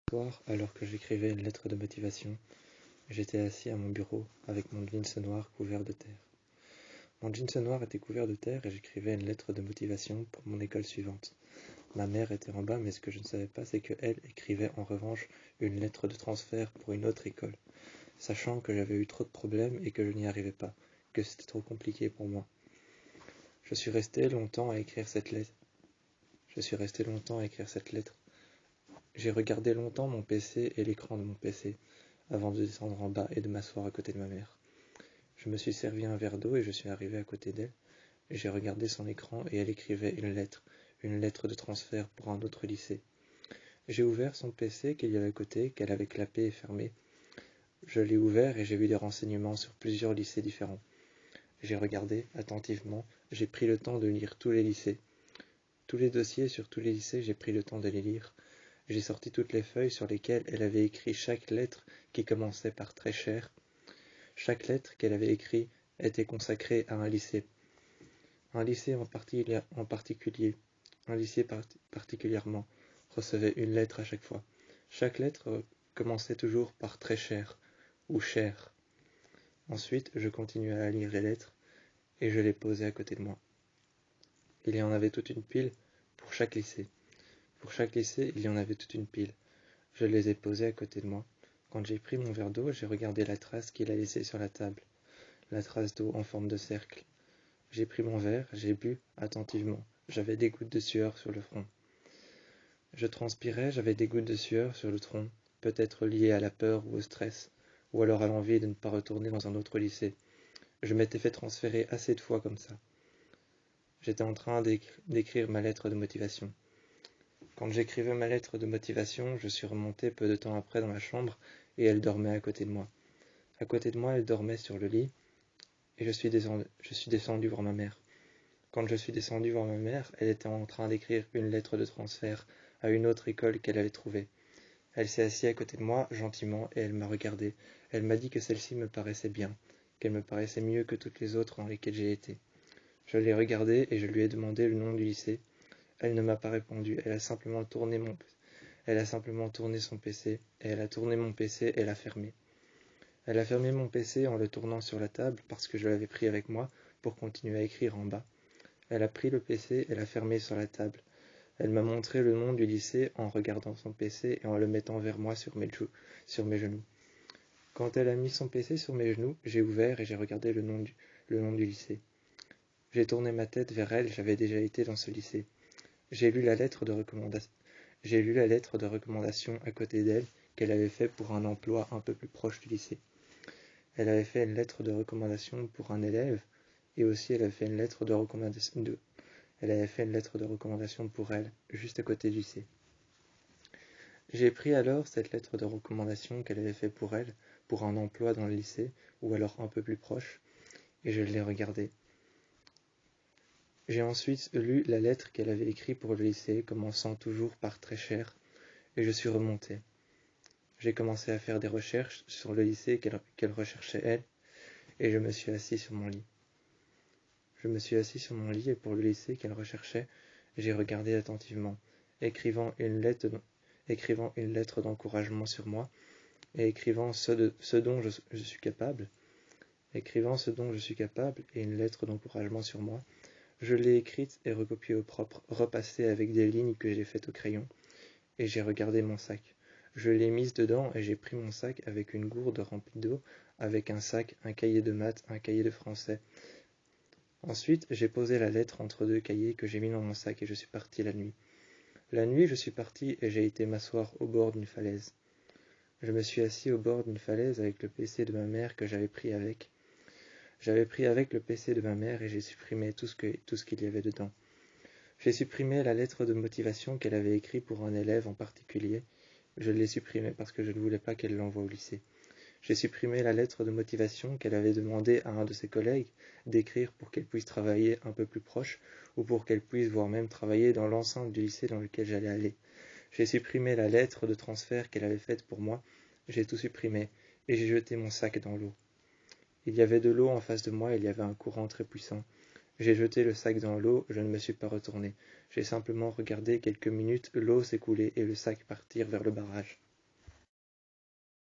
Soir, alors que j'écrivais une lettre de motivation, j'étais assis à mon bureau avec mon jeans noir couvert de terre. Mon jeans noir était couvert de terre et j'écrivais une lettre de motivation pour mon école suivante. Ma mère était en bas, mais ce que je ne savais pas, c'est qu'elle écrivait en revanche une lettre de transfert pour une autre école, sachant que j'avais eu trop de problèmes et que je n'y arrivais pas, que c'était trop compliqué pour moi. Je suis resté longtemps à écrire cette lettre. J'ai regardé longtemps mon PC et l'écran de mon PC, avant de descendre en bas et de m'asseoir à côté de ma mère. Je me suis servi un verre d'eau et je suis arrivé à côté d'elle. J'ai regardé son écran et elle écrivait une lettre de transfert pour un autre lycée. J'ai ouvert son PC qu'il y avait à côté, qu'elle avait clapé et fermé. Je l'ai ouvert et j'ai vu des renseignements sur plusieurs lycées différents. J'ai regardé attentivement, j'ai pris le temps de lire tous les lycées. Tous les dossiers sur tous les lycées, j'ai pris le temps de les lire. J'ai sorti toutes les feuilles sur lesquelles elle avait écrit chaque lettre qui commençait par très cher. Chaque lettre qu'elle avait écrite était consacrée à un lycée. Un lycée particulièrement recevait une lettre à chaque fois. Chaque lettre commençait toujours par très cher ou cher. Ensuite, je continuais à lire les lettres et je les posais à côté de moi. Il y en avait toute une pile pour chaque lycée. Pour chaque lycée, il y en avait toute une pile. Je les ai posées à côté de moi. Quand j'ai pris mon verre d'eau, j'ai regardé la trace qu'il a laissée sur la table. La trace d'eau en forme de cercle. J'ai pris mon verre, j'ai bu attentivement. J'avais des gouttes de sueur sur le front. Je transpirais, j'avais des gouttes de sueur sur le front, peut-être liées à la peur ou au stress, ou alors à l'envie de ne pas retourner dans un autre lycée. Je m'étais fait transférer assez de fois comme ça. J'étais en train d'écrire ma lettre de motivation. Quand j'écrivais ma lettre de motivation, je suis remonté peu de temps après dans ma chambre et elle dormait à côté de moi. À côté de moi, elle dormait sur le lit et je suis descendu voir ma mère. Quand je suis descendu voir ma mère, elle était en train d'écrire une lettre de transfert à une autre école qu'elle avait trouvée. Elle s'est assise à côté de moi, gentiment, et elle m'a regardé. Elle m'a dit que celle-ci me paraissait bien, qu'elle me paraissait mieux que toutes les autres dans lesquelles j'ai été. Je l'ai regardée et je lui ai demandé le nom du lycée. Elle ne m'a pas répondu, elle a simplement tourné son PC, et elle a tourné mon PC et l'a fermé. Elle a fermé mon PC en le tournant sur la table parce que je l'avais pris avec moi pour continuer à écrire en bas. Elle a pris le PC et l'a fermé sur la table. Elle m'a montré le nom du lycée en regardant son PC et en le mettant vers moi sur mes genoux. Quand elle a mis son PC sur mes genoux, j'ai ouvert et j'ai regardé le nom du lycée. J'ai tourné ma tête vers elle, j'avais déjà été dans ce lycée. J'ai lu la lettre de recommandation à côté d'elle qu'elle avait fait pour un emploi un peu plus proche du lycée. Elle avait fait une lettre de recommandation pour un élève et aussi elle avait fait une lettre de recommandation pour elle, juste à côté du lycée. J'ai pris alors cette lettre de recommandation qu'elle avait fait pour elle, pour un emploi dans le lycée, ou alors un peu plus proche, et je l'ai regardée. J'ai ensuite lu la lettre qu'elle avait écrite pour le lycée, commençant toujours par très cher, et je suis remonté. J'ai commencé à faire des recherches sur le lycée qu'elle recherchait elle, et je me suis assis sur mon lit. Et pour le lycée qu'elle recherchait, j'ai regardé attentivement, écrivant une lettre d'encouragement sur moi, et écrivant ce dont je suis capable, et une lettre d'encouragement sur moi. Je l'ai écrite et recopiée au propre, repassée avec des lignes que j'ai faites au crayon, et j'ai regardé mon sac. Je l'ai mise dedans et j'ai pris mon sac avec une gourde remplie d'eau, avec un sac, un cahier de maths, un cahier de français. Ensuite, j'ai posé la lettre entre deux cahiers que j'ai mis dans mon sac et je suis parti la nuit. La nuit, je suis parti et j'ai été m'asseoir au bord d'une falaise. Je me suis assis au bord d'une falaise avec le PC de ma mère que j'avais pris avec. J'avais pris avec le PC de ma mère et j'ai supprimé tout ce qu'il y avait dedans. J'ai supprimé la lettre de motivation qu'elle avait écrite pour un élève en particulier. Je l'ai supprimée parce que je ne voulais pas qu'elle l'envoie au lycée. J'ai supprimé la lettre de motivation qu'elle avait demandé à un de ses collègues d'écrire pour qu'elle puisse travailler un peu plus proche ou pour qu'elle puisse voire même travailler dans l'enceinte du lycée dans lequel j'allais aller. J'ai supprimé la lettre de transfert qu'elle avait faite pour moi. J'ai tout supprimé et j'ai jeté mon sac dans l'eau. Il y avait de l'eau en face de moi et il y avait un courant très puissant. J'ai jeté le sac dans l'eau, je ne me suis pas retourné. J'ai simplement regardé quelques minutes l'eau s'écouler et le sac partir vers le barrage.